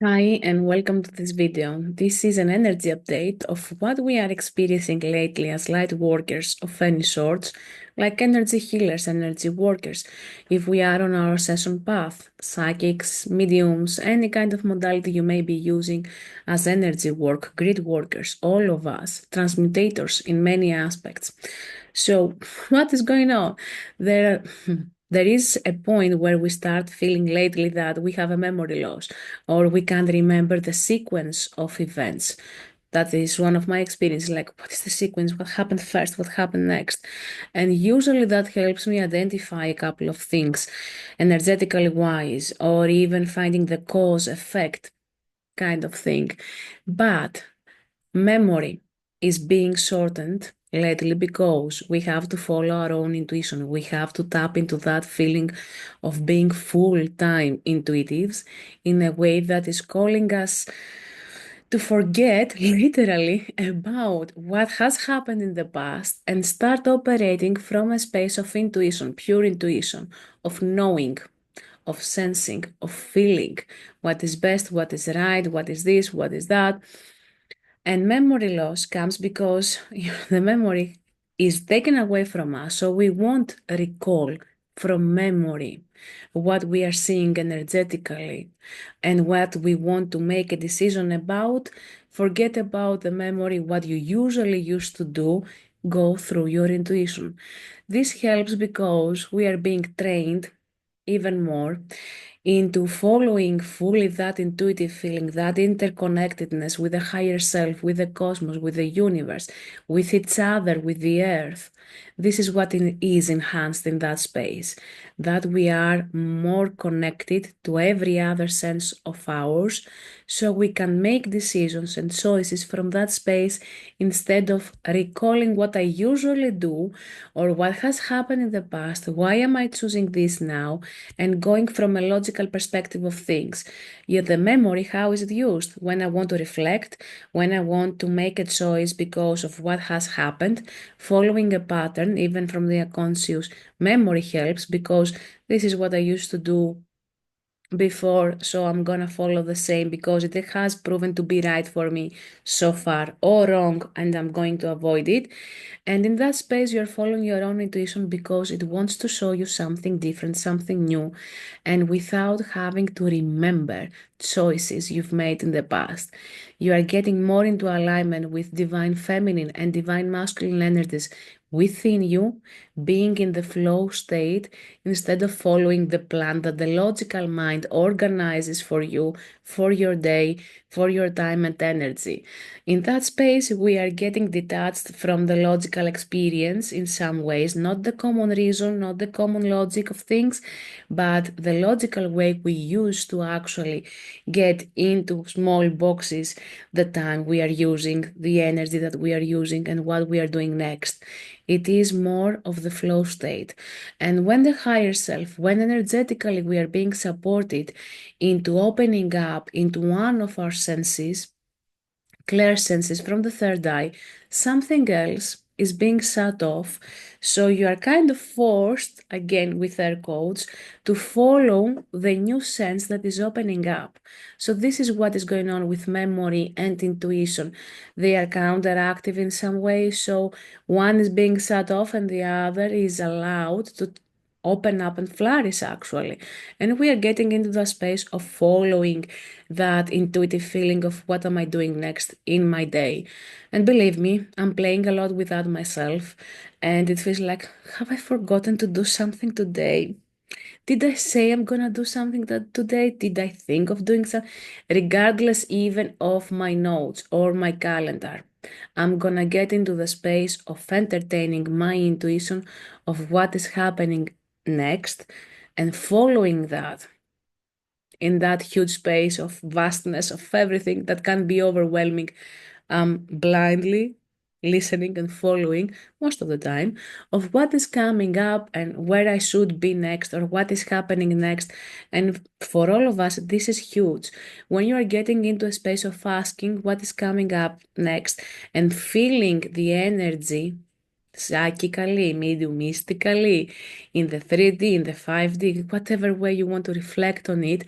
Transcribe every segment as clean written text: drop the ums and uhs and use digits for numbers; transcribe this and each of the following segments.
Hi, and welcome to this video. This is an energy update of what we are experiencing lately as light workers of any sorts, like energy healers, energy workers. If we are on our session path, psychics, mediums, any kind of modality you may be using as energy work, grid workers, all of us, transmutators in many aspects. So, what is going on? There, there is a point where we start feeling lately that we have a memory loss or we can't remember the sequence of events. That is one of my experiences. Like, what is the sequence? What happened first? What happened next? And usually that helps me identify a couple of things, energetically wise, or even finding the cause effect kind of thing. But memory is being shortened lately because we have to follow our own intuition. We have to tap into that feeling of being full-time intuitives in a way that is calling us to forget literally about what has happened in the past and start operating from a space of intuition, pure intuition, of knowing, of sensing, of feeling what is best, what is right, what is this, what is that. And memory loss comes because the memory is taken away from us, so we won't recall from memory what we are seeing energetically and what we want to make a decision about. Forget about the memory, what you usually used to do, go through your intuition. This helps because we are being trained even more into following fully that intuitive feeling, that interconnectedness with the higher self, with the cosmos, with the universe, with each other, with the earth. This is what is enhanced in that space, that we are more connected to every other sense of ours, so we can make decisions and choices from that space instead of recalling what I usually do or what has happened in the past. Why am I choosing this now? And going from a logical perspective of things. Yet the memory, how is it used? When I want to reflect, when I want to make a choice because of what has happened, following a pattern, even from the unconscious, memory helps because this is what I used to do before, so I'm gonna follow the same because it has proven to be right for me so far, or wrong, and I'm going to avoid it. And in that space, you're following your own intuition because it wants to show you something different, something new, and without having to remember choices you've made in the past. You are getting more into alignment with divine feminine and divine masculine energies within you, being in the flow state instead of following the plan that the logical mind organizes for you, for your day, for your time and energy. In that space, we are getting detached from the logical experience in some ways, not the common reason, not the common logic of things, but the logical way we use to actually get into small boxes the time we are using, the energy that we are using, and what we are doing next. It is more of the flow state. And when the higher self, when energetically we are being supported into opening up into one of our senses, clear senses from the third eye, something else is being shut off. So you are kind of forced, again with air quotes, to follow the new sense that is opening up. So this is what is going on with memory and intuition. They are counteractive in some way. So one is being shut off and the other is allowed to open up and flourish actually. And we are getting into the space of following that intuitive feeling of what am I doing next in my day. And believe me, I'm playing a lot with that myself. And it feels like, have I forgotten to do something today? Did I say I'm gonna do something that today? Did I think of doing something? Regardless even of my notes or my calendar, I'm gonna get into the space of entertaining my intuition of what is happening next and following that in that huge space of vastness of everything that can be overwhelming, blindly listening and following most of the time of what is coming up and where I should be next or what is happening next. And for all of us, this is huge. When you are getting into a space of asking what is coming up next and feeling the energy psychically, mediumistically, in the 3D, in the 5D, whatever way you want to reflect on it,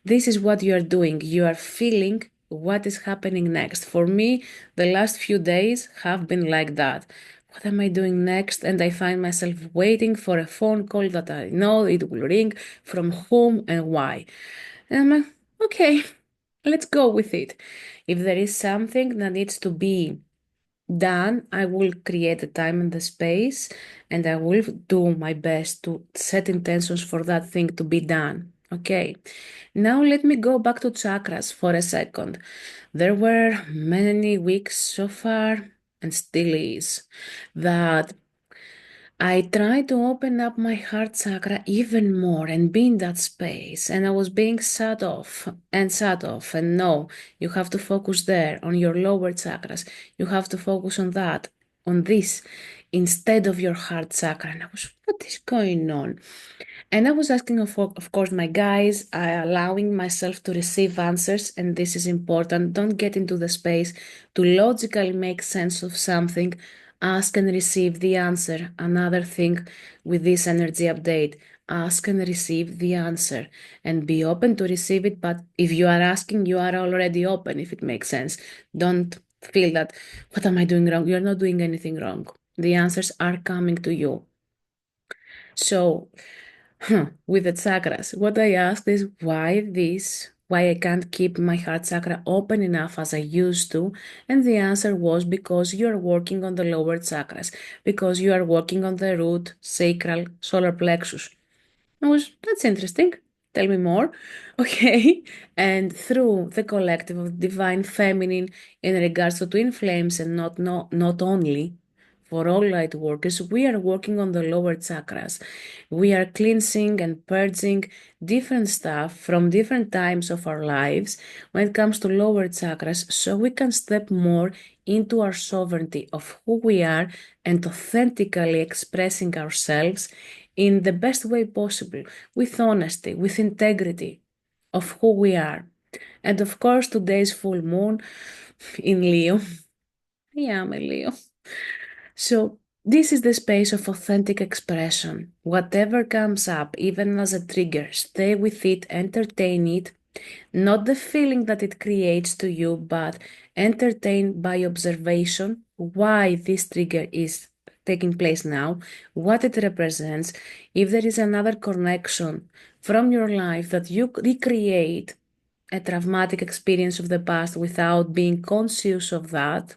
this is what you are doing. You are feeling what is happening next. For me, the last few days have been like that. What am I doing next? And I find myself waiting for a phone call that I know it will ring, from whom and why. And I'm like, okay, let's go with it. If there is something that needs to be done, I will create the time and the space, and I will do my best to set intentions for that thing to be done. Okay, now let me go back to chakras for a second. There were many weeks so far, and still is, that I tried to open up my heart chakra even more and be in that space, and I was being shut off. And no, you have to focus there on your lower chakras. You have to focus on that, on this, instead of your heart chakra. And I was, what is going on? And I was asking, of course, my guys, allowing myself to receive answers, and this is important. Don't get into the space to logically make sense of something. Ask and receive the answer. Another thing with this energy update, ask and receive the answer and be open to receive it. But if you are asking, you are already open, if it makes sense. Don't feel that, what am I doing wrong? You're not doing anything wrong. The answers are coming to you. So, with the chakras, what I asked is why I can't keep my heart chakra open enough as I used to. And the answer was because you are working on the lower chakras, because you are working on the root, sacral, solar plexus. That's interesting. Tell me more. Okay. And through the collective of divine feminine in regards to twin flames, and not only for all light workers, we are working on the lower chakras. We are cleansing and purging different stuff from different times of our lives when it comes to lower chakras, so we can step more into our sovereignty of who we are and authentically expressing ourselves in the best way possible, with honesty, with integrity of who we are. And of course, today's full moon in Leo. I am a Leo. So, this is the space of authentic expression. Whatever comes up, even as a trigger, stay with it, entertain it, not the feeling that it creates to you, but entertain by observation why this trigger is taking place now, what it represents, if there is another connection from your life that you recreate a traumatic experience of the past without being conscious of that.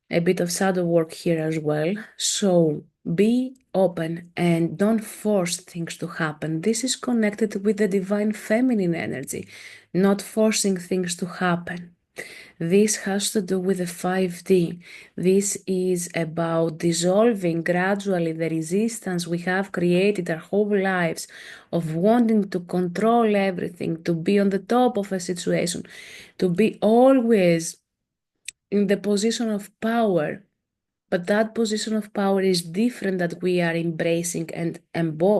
A bit of shadow work here as well. So be open and don't force things to happen. This is connected with the divine feminine energy, not forcing things to happen. This has to do with the 5D. This is about dissolving gradually the resistance we have created our whole lives of wanting to control everything, to be on the top of a situation, to be always in the position of power. But that position of power is different that we are embracing and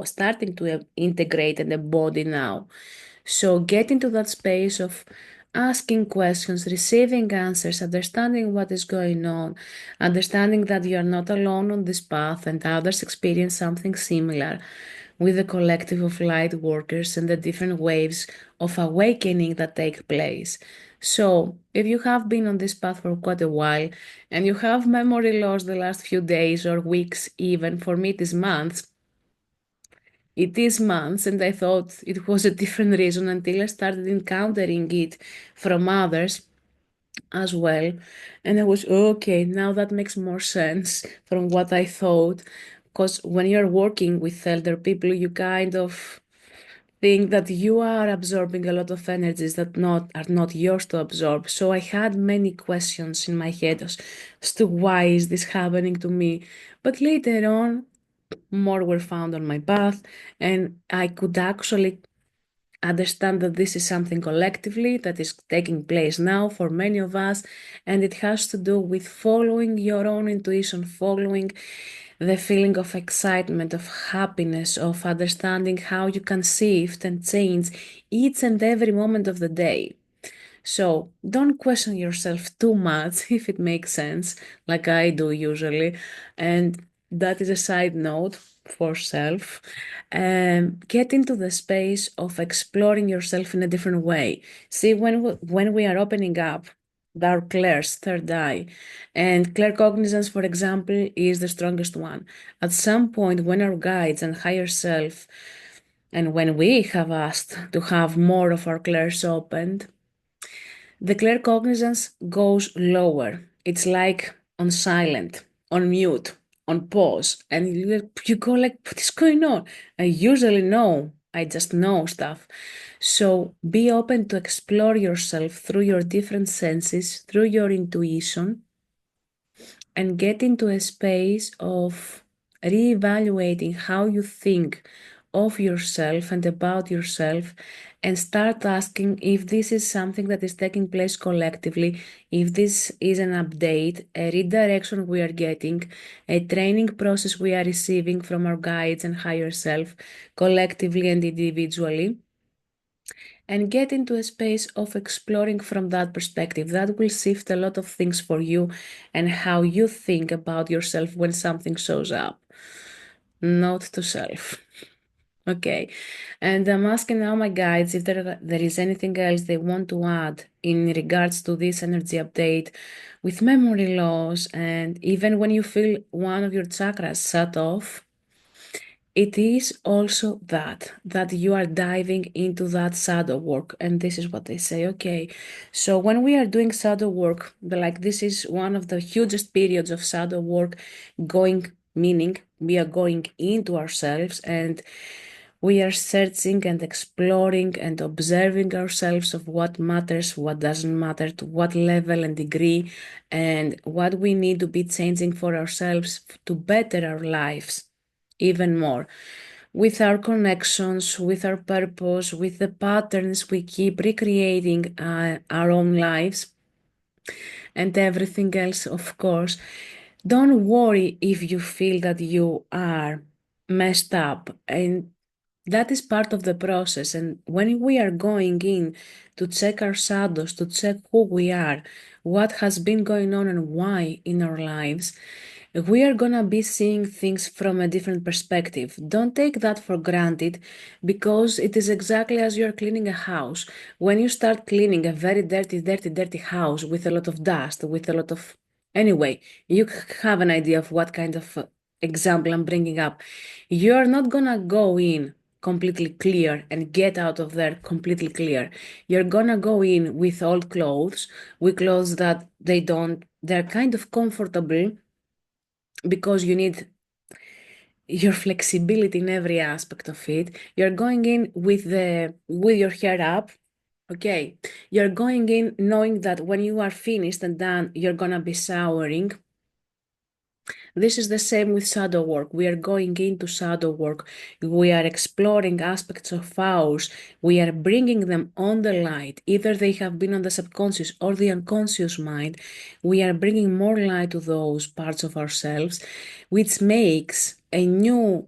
starting to integrate and embody now. So get into that space of asking questions, receiving answers, understanding what is going on, understanding that you are not alone on this path and others experience something similar, with the collective of light workers and the different waves of awakening that take place. So, if you have been on this path for quite a while and you have memory loss the last few days or weeks, even for me, it is months, and I thought it was a different reason until I started encountering it from others as well. And I was, okay, now that makes more sense from what I thought. Because when you're working with elder people, you kind of think that you are absorbing a lot of energies that are not yours to absorb. So I had many questions in my head as to why is this happening to me. But later on, more were found on my path, and I could actually understand that this is something collectively that is taking place now for many of us, and it has to do with following your own intuition, following the feeling of excitement, of happiness, of understanding how you can shift and change each and every moment of the day. So don't question yourself too much if it makes sense, like I do usually. And that is a side note for self. Get into the space of exploring yourself in a different way. See, when we are opening up our clairs, third eye, and claircognizance, for example, is the strongest one. At some point, when our guides and higher self, and when we have asked to have more of our clairs opened, the claircognizance goes lower. It's like on silent, on mute, on pause. And you go like, what is going on? I usually know. I just know stuff. So be open to explore yourself through your different senses, through your intuition, and get into a space of reevaluating how you think of yourself and about yourself, and start asking if this is something that is taking place collectively, if this is an update, a redirection we are getting, a training process we are receiving from our guides and higher self, collectively and individually, and get into a space of exploring from that perspective. That will shift a lot of things for you and how you think about yourself when something shows up. Note to self. Okay. And I'm asking now my guides if there is anything else they want to add in regards to this energy update with memory loss, and even when you feel one of your chakras shut off. It is also that you are diving into that shadow work. And this is what they say. Okay, so when we are doing shadow work, like this is one of the hugest periods of shadow work going, meaning we are going into ourselves and we are searching and exploring and observing ourselves of what matters, what doesn't matter, to what level and degree, and what we need to be changing for ourselves to better our lives even more with our connections, with our purpose, with the patterns we keep recreating our own lives and everything else, of course. Don't worry if you feel that you are messed up, and that is part of the process. And when we are going in to check our shadows, to check who we are, what has been going on and why in our lives, we are gonna be seeing things from a different perspective. Don't take that for granted, because it is exactly as you're cleaning a house. When you start cleaning a very dirty, dirty, dirty house with a lot of dust, with a lot of. Anyway, you have an idea of what kind of example I'm bringing up. You're not gonna go in completely clear and get out of there completely clear. You're gonna go in with old clothes, with clothes that they're kind of comfortable because you need your flexibility in every aspect of it. You're going in with your hair up. Okay, you're going in knowing that when you are finished and done, you're gonna be showering. This is the same with shadow work. We are going into shadow work. We are exploring aspects of ours. We are bringing them on the light. Either they have been on the subconscious or the unconscious mind. We are bringing more light to those parts of ourselves, which makes a new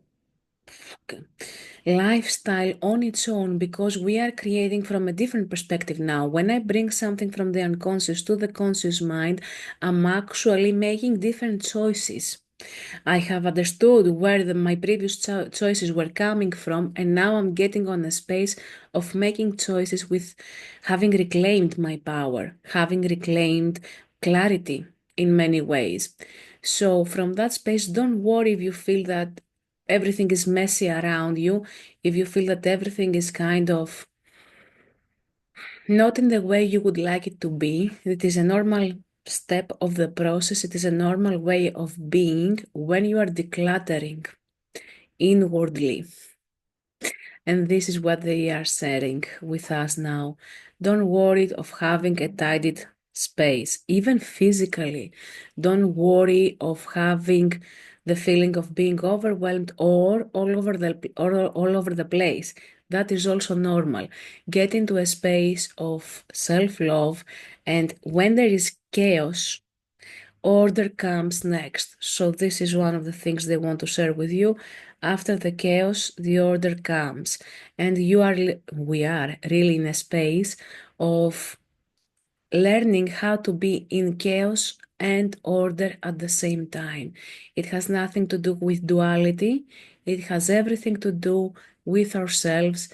lifestyle on its own, because we are creating from a different perspective now. When I bring something from the unconscious to the conscious mind, I'm actually making different choices. I have understood where my previous choices were coming from, and now I'm getting on a space of making choices with having reclaimed my power, having reclaimed clarity in many ways. So, from that space, don't worry if you feel that everything is messy around you, if you feel that everything is kind of not in the way you would like it to be. It is a normal step of the process. It is a normal way of being when you are decluttering inwardly. And this is what they are sharing with us now. Don't worry of having a tidied space, even physically. Don't worry of having the feeling of being overwhelmed or all over the place. That is also normal. Get into a space of self-love, and when there is chaos, order comes next. So this is one of the things they want to share with you. After the chaos, the order comes, and we are really in a space of learning how to be in chaos and order at the same time. It has nothing to do with duality. It has everything to do with ourselves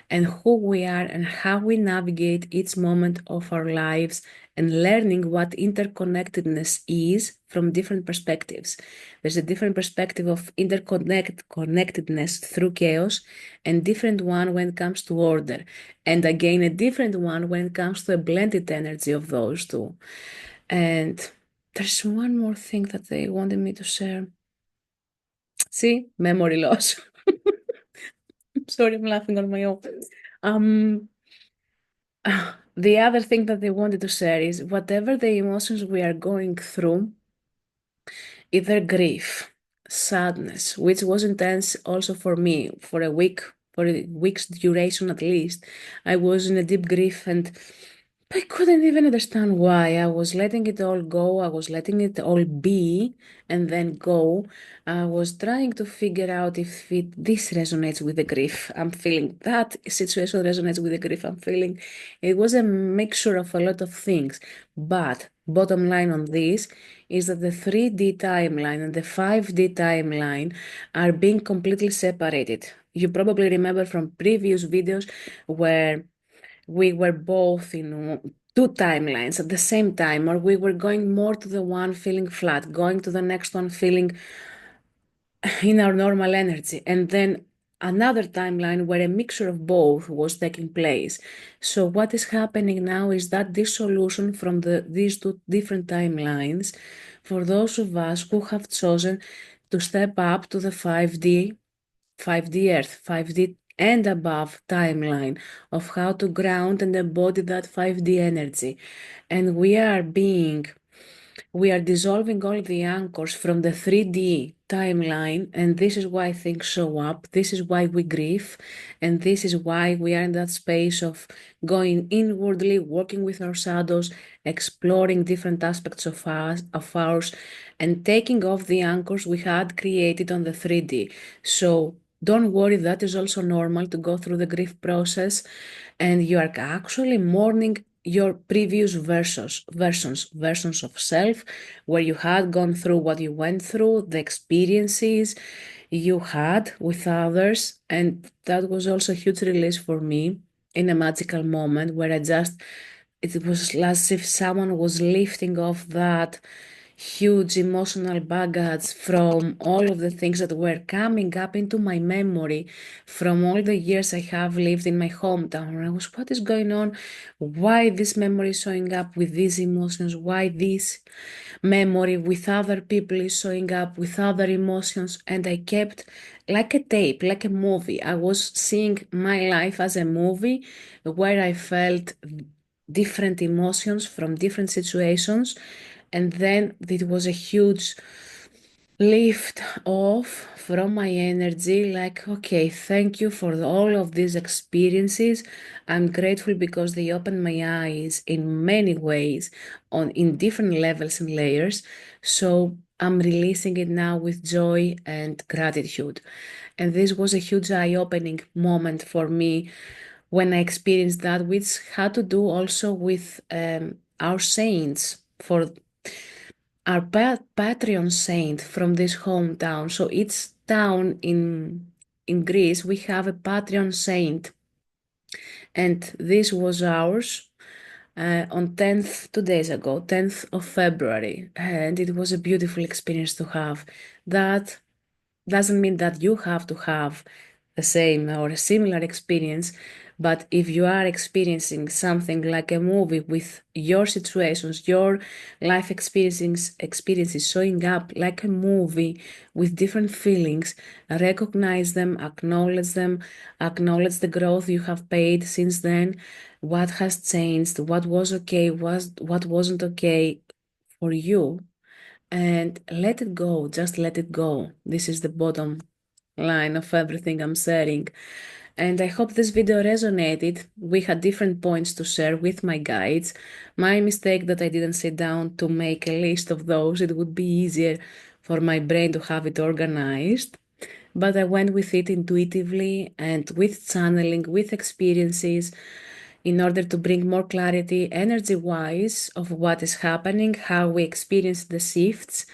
and who we are and how we navigate each moment of our lives and learning what interconnectedness is from different perspectives. There's a different perspective of interconnectedness through chaos and different one when it comes to order. And again, a different one when it comes to a blended energy of those two. And there's one more thing that they wanted me to share. See, memory loss. Sorry, I'm laughing on my own. Um, the other thing that they wanted to share is whatever the emotions we are going through, either grief, sadness, which was intense also for me for a week, for a week's duration at least. I was in a deep grief and I couldn't even understand why. I was letting it all go. I was letting it all be and then go. I was trying to figure out if this resonates with the grief I'm feeling. That situation resonates with the grief I'm feeling. It was a mixture of a lot of things. But bottom line on this is that the 3D timeline and the 5D timeline are being completely separated. You probably remember from previous videos where we were both in two timelines at the same time, or we were going more to the one feeling flat, going to the next one feeling in our normal energy, and then another timeline where a mixture of both was taking place. So what is happening now is that dissolution from these two different timelines for those of us who have chosen to step up to the 5D Earth, 5D and above timeline of how to ground and embody that 5D energy. And we are dissolving all the anchors from the 3D timeline, and this is why things show up. This is why we grieve, and this is why we are in that space of going inwardly, working with our shadows, exploring different aspects of ours, and taking off the anchors we had created on the 3D. So don't worry, that is also normal to go through the grief process, and you are actually mourning your previous versions of self, where you had gone through what you went through, the experiences you had with others. And that was also a huge release for me in a magical moment where it was as if someone was lifting off that huge emotional baggage from all of the things that were coming up into my memory from all the years I have lived in my hometown. And I was, what is going on? Why this memory is showing up with these emotions? Why this memory with other people is showing up with other emotions? And I kept like a tape, like a movie. I was seeing my life as a movie where I felt different emotions from different situations. And then it was a huge lift off from my energy, like, okay, thank you for all of these experiences. I'm grateful because they opened my eyes in many ways on in different levels and layers. So I'm releasing it now with joy and gratitude. And this was a huge eye-opening moment for me when I experienced that, which had to do also with our saints for our Patreon saint from this hometown. So each town in Greece, we have a Patreon saint, and this was ours on 10th, 2 days ago, 10th of February, and it was a beautiful experience to have. That doesn't mean that you have to have the same or a similar experience, but if you are experiencing something like a movie with your situations, your life experiences showing up like a movie with different feelings, recognize them, acknowledge the growth you have paid since then, what has changed, what was okay, what wasn't okay for you, and let it go. Just let it go. This is the bottom line of everything I'm sharing. And I hope this video resonated. We had different points to share with my guides. My mistake that I didn't sit down to make a list of those. It would be easier for my brain to have it organized. But I went with it intuitively and with channeling, with experiences, in order to bring more clarity energy-wise of what is happening, how we experience the shifts,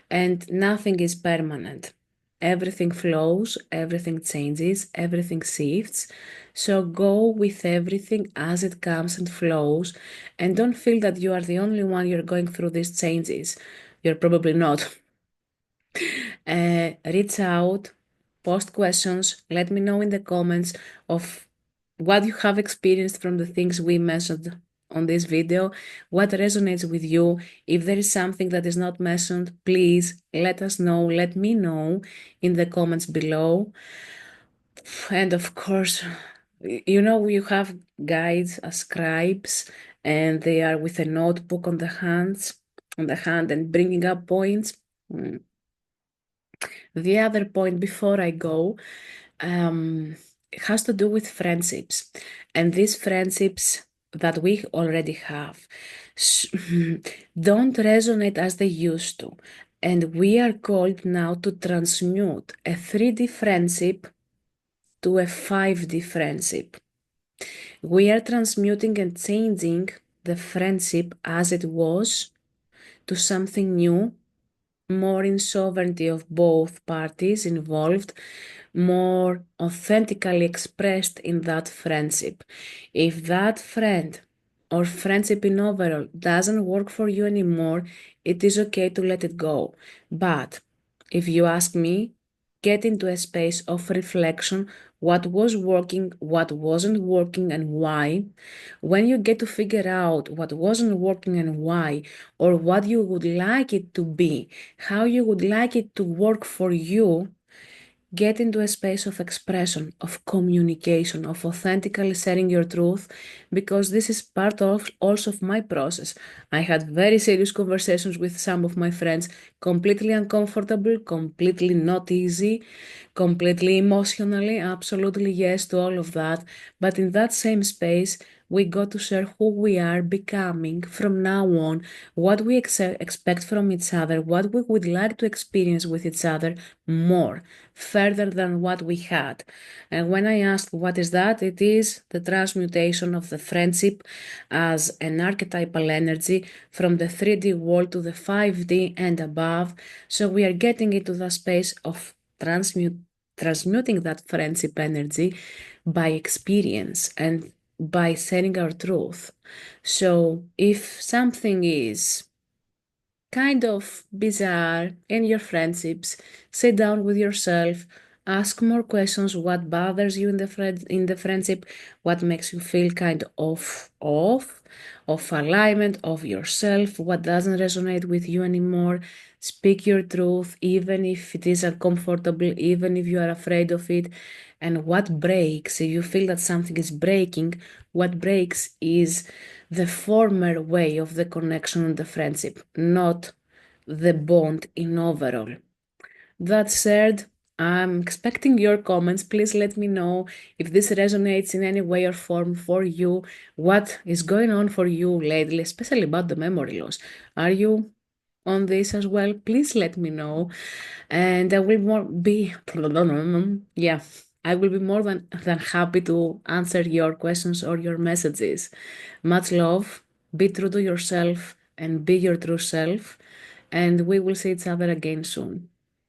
and nothing is permanent. Everything flows, everything changes, everything shifts. So go with everything as it comes and flows, and don't feel that you are the only one you're going through these changes. You're probably not. Reach out, post questions, let me know in the comments of what you have experienced from the things we mentioned on this video, what resonates with you. If there is something that is not mentioned, please let us know, let me know in the comments below. And of course, you have guides as scribes, and they are with a notebook on the hand and bringing up points. The other point before I go has to do with friendships, and these friendships that we already have don't resonate as they used to. And we are called now to transmute a 3D friendship to a 5D friendship. We are transmuting and changing the friendship as it was to something new, more in sovereignty of both parties involved, more authentically expressed in that friendship. If that friend or friendship in overall doesn't work for you anymore, it is okay to let it go. But if you ask me, get into a space of reflection, what was working, what wasn't working, and why. When you get to figure out what wasn't working and why, or what you would like it to be, how you would like it to work for you, get into a space of expression, of communication, of authentically sharing your truth, because this is part of also of my process. I had very serious conversations with some of my friends, completely uncomfortable, completely not easy, completely emotionally, absolutely yes to all of that. But in that same space, we got to share who we are becoming from now on, what we expect from each other, what we would like to experience with each other more, further than what we had. And when I asked what is that, it is the transmutation of the friendship as an archetypal energy from the 3D world to the 5D and above. So we are getting into the space of transmuting that friendship energy by experience and by sharing our truth. So if something is kind of bizarre in your friendships, sit down with yourself, ask more questions, what bothers you in the friendship, what makes you feel kind of off alignment of yourself, what doesn't resonate with you anymore. Speak your truth, even if it is uncomfortable, even if you are afraid of it. And what breaks, if you feel that something is breaking, what breaks is the former way of the connection and the friendship, not the bond in overall. That said, I'm expecting your comments. Please let me know if this resonates in any way or form for you. What is going on for you lately, especially about the memory loss? Are you on this as well? Please let me know. And I will more be, yeah, I will be more than happy to answer your questions or your messages. Much love. Be true to yourself and be your true self. And we will see each other again soon.